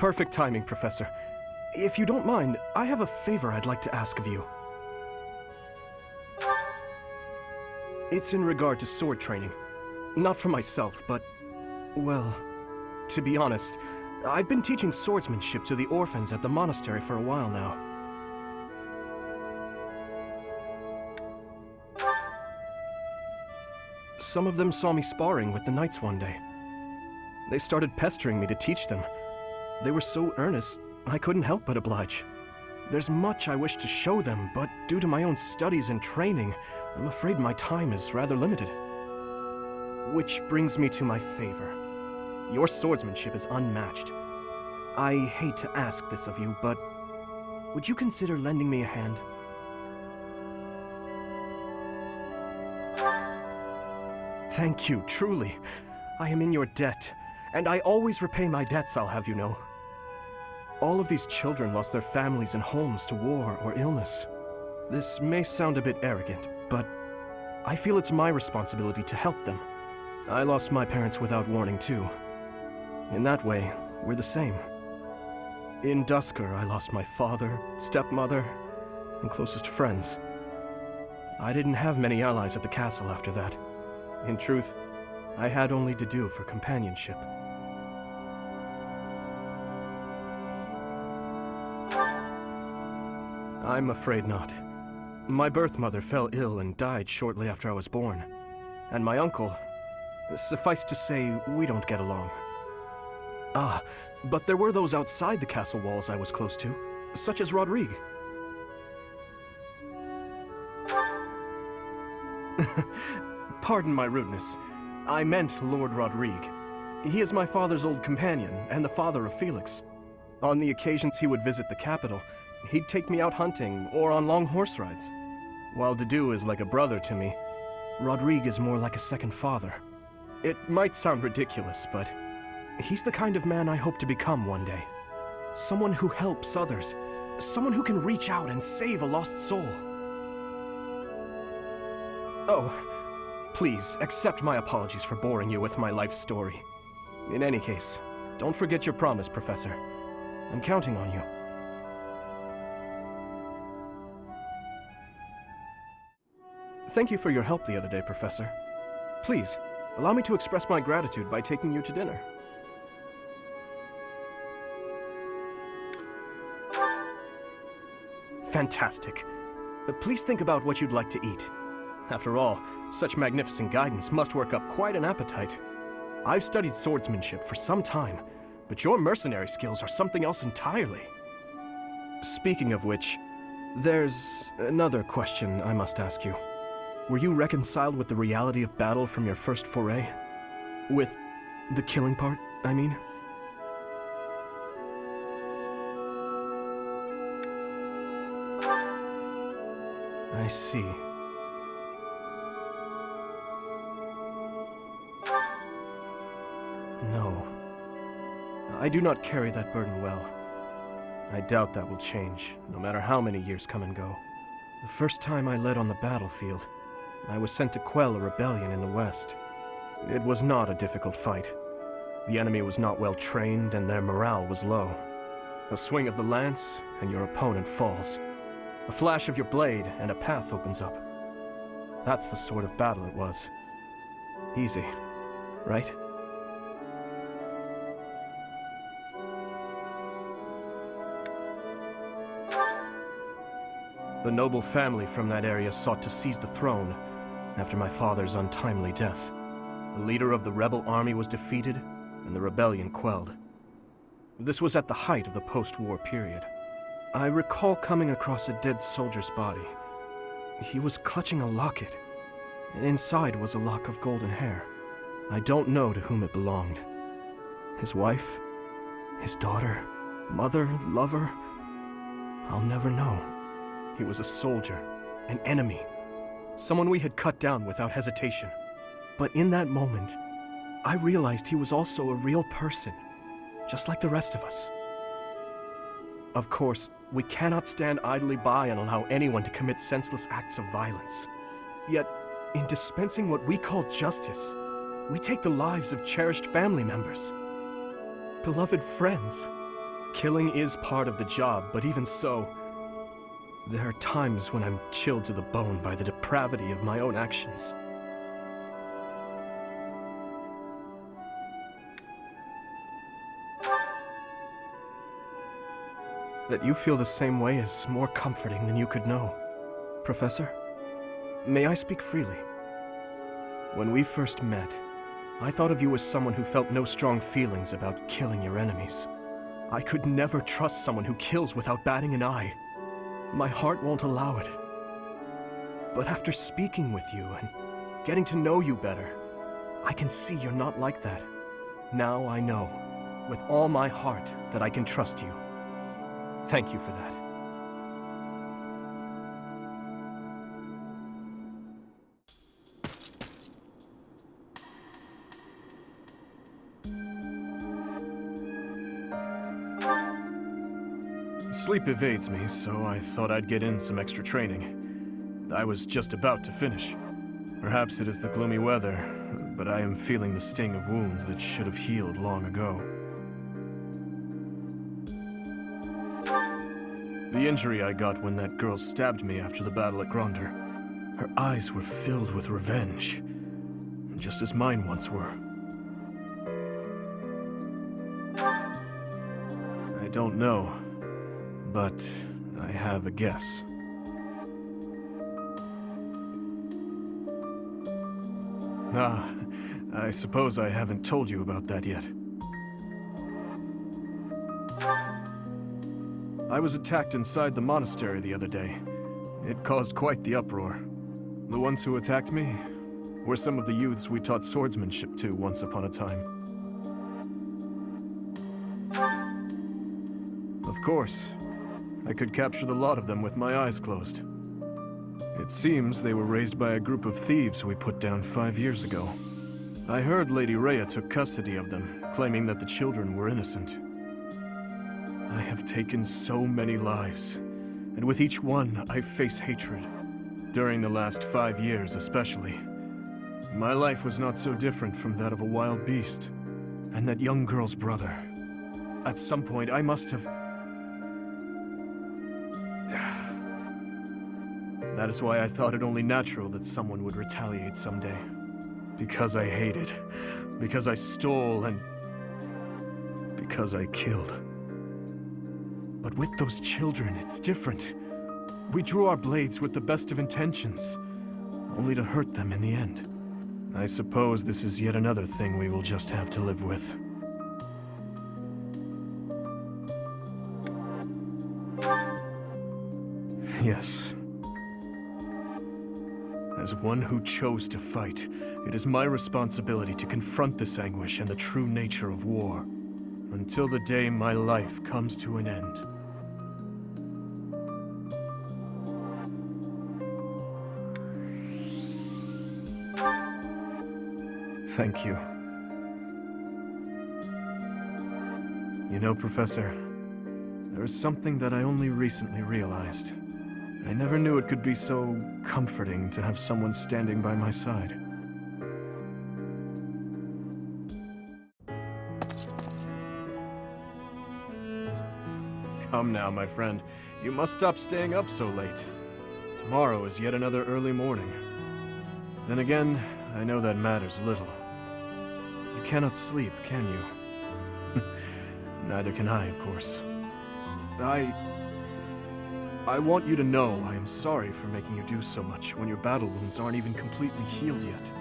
Perfect timing, Professor. If you don't mind, I have a favor I'd like to ask of you. It's in regard to sword training. Not for myself, but, well, to be honest, I've been teaching swordsmanship to the orphans at the monastery for a while now. Some of them saw me sparring with the knights one day. They started pestering me to teach them. They were so earnest, I couldn't help but oblige. There's much I wish to show them, but due to my own studies and training, I'm afraid my time is rather limited. Which brings me to my favor. Your swordsmanship is unmatched. I hate to ask this of you, but would you consider lending me a hand? Thank you, truly. I am in your debt, and I always repay my debts, I'll have you know. All of these children lost their families and homes to war or illness. This may sound a bit arrogant, but I feel it's my responsibility to help them. I lost my parents without warning, too. In that way, we're the same. In Dusker, I lost my father, stepmother, and closest friends. I didn't have many allies at the castle after that. In truth, I had only to do for companionship. I'm afraid not. My birth mother fell ill and died shortly after I was born. And my uncle, suffice to say, we don't get along. Ah, but there were those outside the castle walls I was close to, such as Rodrigue. Pardon my rudeness. I meant Lord Rodrigue. He is my father's old companion, and the father of Felix. On the occasions he would visit the capital, he'd take me out hunting or on long horse rides. While Dedu is like a brother to me, Rodrigue is more like a second father. It might sound ridiculous, but he's the kind of man I hope to become one day. Someone who helps others. Someone who can reach out and save a lost soul. Oh, please, accept my apologies for boring you with my life story. In any case, don't forget your promise, Professor. I'm counting on you. Thank you for your help the other day, Professor. Please, allow me to express my gratitude by taking you to dinner. Fantastic. Please think about what you'd like to eat. After all, such magnificent guidance must work up quite an appetite. I've studied swordsmanship for some time, but your mercenary skills are something else entirely. Speaking of which, there's another question I must ask you. Were you reconciled with the reality of battle from your first foray? With the killing part, I mean? I see. No. I do not carry that burden well. I doubt that will change, no matter how many years come and go. The first time I led on the battlefield, I was sent to quell a rebellion in the west. It was not a difficult fight. The enemy was not well trained, and their morale was low. A swing of the lance, and your opponent falls. A flash of your blade, and a path opens up. That's the sort of battle it was. Easy, right? The noble family from that area sought to seize the throne after my father's untimely death. The leader of the rebel army was defeated, and the rebellion quelled. This was at the height of the post-war period. I recall coming across a dead soldier's body. He was clutching a locket, and inside was a lock of golden hair. I don't know to whom it belonged. His wife? His daughter? Mother? Lover? I'll never know. He was a soldier, an enemy, someone we had cut down without hesitation. But in that moment, I realized he was also a real person, just like the rest of us. Of course, we cannot stand idly by and allow anyone to commit senseless acts of violence. Yet, in dispensing what we call justice, we take the lives of cherished family members, beloved friends, Killing is part of the job, but even so, there are times when I'm chilled to the bone by the depravity of my own actions. That you feel the same way is more comforting than you could know. Professor, may I speak freely? When we first met, I thought of you as someone who felt no strong feelings about killing your enemies. I could never trust someone who kills without batting an eye. My heart won't allow it. But after speaking with you and getting to know you better, I can see you're not like that. Now I know, with all my heart, that I can trust you. Thank you for that. Sleep evades me, so I thought I'd get in some extra training. I was just about to finish. Perhaps it is the gloomy weather, but I am feeling the sting of wounds that should have healed long ago. The injury I got when that girl stabbed me after the battle at Gronder. Her eyes were filled with revenge, just as mine once were. I don't know, but I have a guess. I suppose I haven't told you about that yet. I was attacked inside the monastery the other day. It caused quite the uproar. The ones who attacked me were some of the youths we taught swordsmanship to once upon a time. Of course, I could capture the lot of them with my eyes closed. It seems they were raised by a group of thieves we put down 5 years ago. I heard Lady Rhea took custody of them, claiming that the children were innocent. I have taken so many lives, and with each one, I face hatred. During the last 5 years especially. My life was not so different from that of a wild beast. And that young girl's brother. At some point, I must have... That is why I thought it only natural that someone would retaliate someday. Because I hated. Because I stole and... because I killed. But with those children, it's different. We drew our blades with the best of intentions, only to hurt them in the end. I suppose this is yet another thing we will just have to live with. Yes. As one who chose to fight, it is my responsibility to confront this anguish and the true nature of war, until the day my life comes to an end. Thank you. You know, Professor, there is something that I only recently realized. I never knew it could be so comforting to have someone standing by my side. Come now, my friend. You must stop staying up so late. Tomorrow is yet another early morning. Then again, I know that matters little. You cannot sleep, can you? Neither can I, of course. I want you to know I am sorry for making you do so much when your battle wounds aren't even completely healed yet.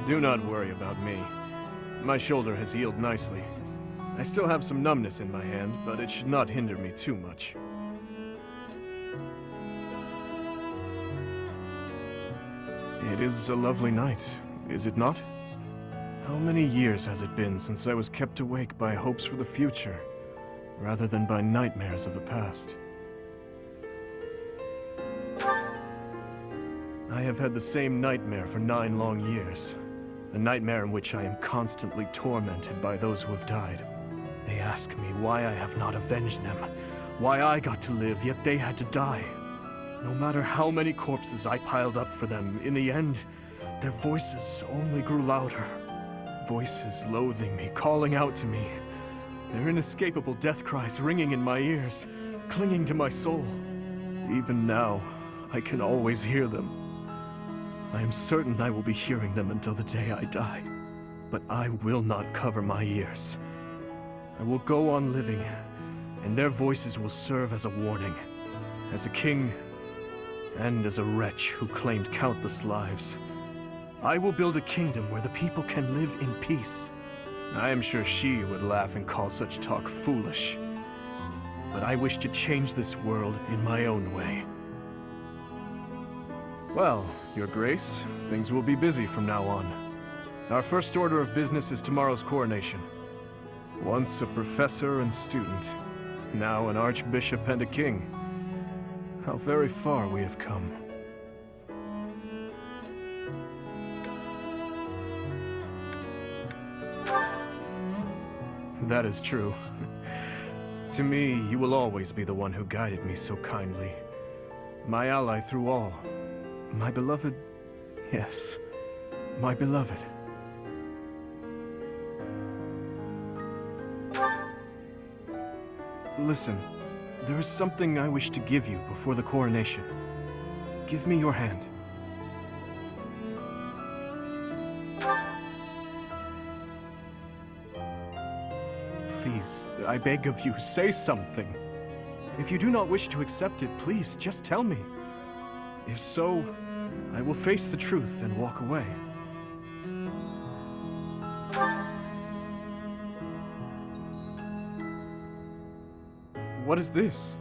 Do not worry about me. My shoulder has healed nicely. I still have some numbness in my hand, but it should not hinder me too much. It is a lovely night, is it not? How many years has it been since I was kept awake by hopes for the future, rather than by nightmares of the past? I have had the same nightmare for 9 long years. A nightmare in which I am constantly tormented by those who have died. They ask me why I have not avenged them, why I got to live, yet they had to die. No matter how many corpses I piled up for them, in the end, their voices only grew louder. Voices loathing me, calling out to me. Their inescapable death cries ringing in my ears, clinging to my soul. Even now, I can always hear them. I am certain I will be hearing them until the day I die. But I will not cover my ears. I will go on living, and their voices will serve as a warning. As a king, and as a wretch who claimed countless lives. I will build a kingdom where the people can live in peace. I am sure she would laugh and call such talk foolish. But I wish to change this world in my own way. Well, Your Grace, things will be busy from now on. Our first order of business is tomorrow's coronation. Once a professor and student, now an archbishop and a king. How very far we have come. That is true. To me, you will always be the one who guided me so kindly. My ally through all. My beloved... Yes, my beloved. Listen, there is something I wish to give you before the coronation. Give me your hand. Please, I beg of you, say something. If you do not wish to accept it, please, just tell me. If so, I will face the truth and walk away. What is this?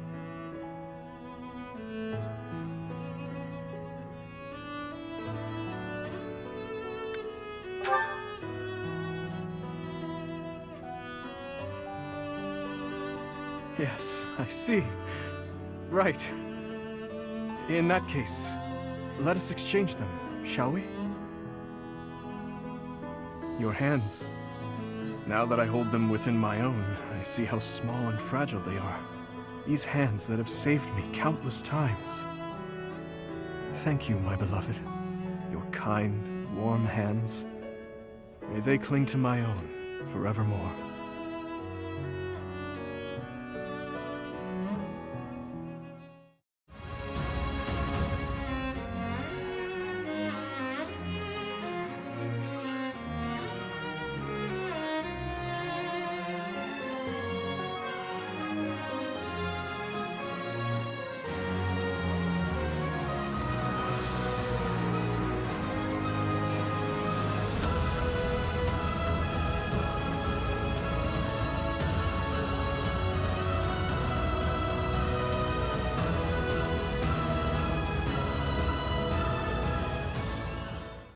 Yes, I see. Right. In that case, let us exchange them, shall we? Your hands. Now that I hold them within my own, I see how small and fragile they are. These hands that have saved me countless times. Thank you, my beloved. Your kind, warm hands. May they cling to my own forevermore.